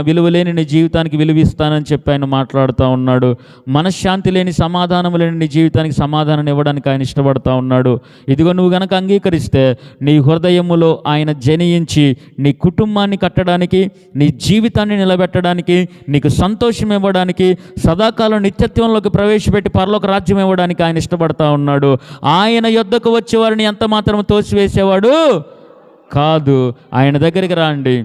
విలువ లేని నీ జీవితానికి విలువ ఇస్తానని చెప్పి ఆయన మాట్లాడుతూ ఉన్నాడు. మనశ్శాంతి లేని, సమాధానం లేని నీ జీవితానికి సమాధానం ఇవ్వడానికి ఆయన ఇష్టపడుతూ ఉన్నాడు. ఇదిగో నువ్వు గనక అంగీకరిస్తే నీ హృదయములో ఆయన జనించి నీ కుటుంబాన్ని కట్టడానికి, నీ జీవితాన్ని నిలబెట్టడానికి, నీకు సంతోషం ఇవ్వడానికి, సదాకాలం నిత్యత్వంలోకి ప్రవేశపెట్టి పరలోక రాజ్యం ఇవ్వడానికి ఆయన ఇష్టపడుతూ ఉన్నాడు. ఆయన యొద్దకు వచ్చే వారిని ఎంత మాత్రం తోసివేసేవాడు కాదు. ఆయన దగ్గరికి రండి.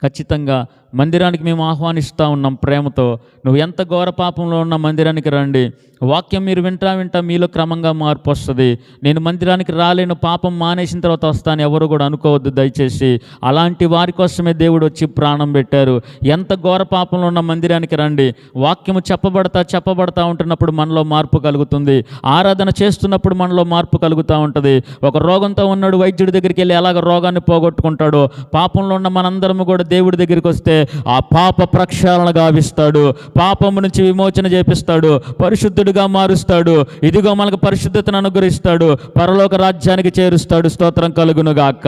ఖచ్చితంగా మందిరానికి మేము ఆహ్వానిస్తూ ఉన్నాం ప్రేమతో. నువ్వు ఎంత ఘోర పాపంలో ఉన్న మందిరానికి రండి. వాక్యం మీరు వింటా మీలో క్రమంగా మార్పు వస్తుంది. నేను మందిరానికి రాలేను, పాపం మానేసిన తర్వాత వస్తాను ఎవరు కూడా అనుకోవద్దు దయచేసి. అలాంటి వారి కోసమే దేవుడు వచ్చి ప్రాణం పెట్టారు. ఎంత ఘోర పాపంలో ఉన్న మందిరానికి రండి. వాక్యము చెప్పబడతా ఉంటున్నప్పుడు మనలో మార్పు కలుగుతుంది. ఆరాధన చేస్తున్నప్పుడు మనలో మార్పు కలుగుతూ ఉంటుంది. ఒక రోగంతో ఉన్నాడు, వైద్యుడి దగ్గరికి వెళ్ళి ఎలాగ రోగాన్ని పోగొట్టుకుంటాడో, పాపంలో ఉన్న మనందరము కూడా దేవుడి దగ్గరికి వస్తే ఆ పాప ప్రక్షాళన గావిస్తాడు. పాపము నుంచి విమోచన చేపిస్తాడు. పరిశుద్ధుడిగా మారుస్తాడు. ఇదిగో మనకు పరిశుద్ధతను అనుగ్రహిస్తాడు. పరలోక రాజ్యానికి చేరుస్తాడు. స్తోత్రం కలుగునుగాక.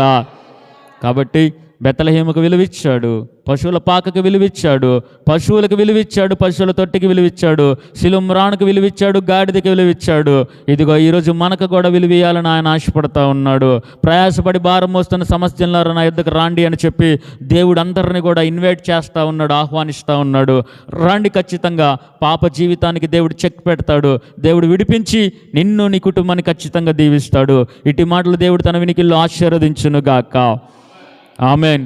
కాబట్టి బెత్లెహేముకు విలువిచ్చాడు, పశువుల పాకకు విలువిచ్చాడు, పశువులకు విలువిచ్చాడు, పశువుల తొట్టికి విలువిచ్చాడు, శిలుమ్రానుకు విలువిచ్చాడు, గాడిదకి విలువిచ్చాడు. ఇదిగో ఈరోజు మనకు కూడా విలువియాలని ఆయన ఆశపడతా ఉన్నాడు. ప్రయాసపడి భారం మోస్తున్న సమస్యలను నా యుద్ధకు రాండి అని చెప్పి దేవుడు అందరినీ కూడా ఇన్వైట్ చేస్తూ ఉన్నాడు, ఆహ్వానిస్తూ ఉన్నాడు. రాండి. ఖచ్చితంగా పాప జీవితానికి దేవుడు చెక్ పెడతాడు. దేవుడు విడిపించి నిన్ను, నీ కుటుంబాన్ని ఖచ్చితంగా దీవిస్తాడు. ఇటు మాటలు దేవుడు తన వినికిల్లో ఆశీర్వదించునుగాక. ఆమెన్.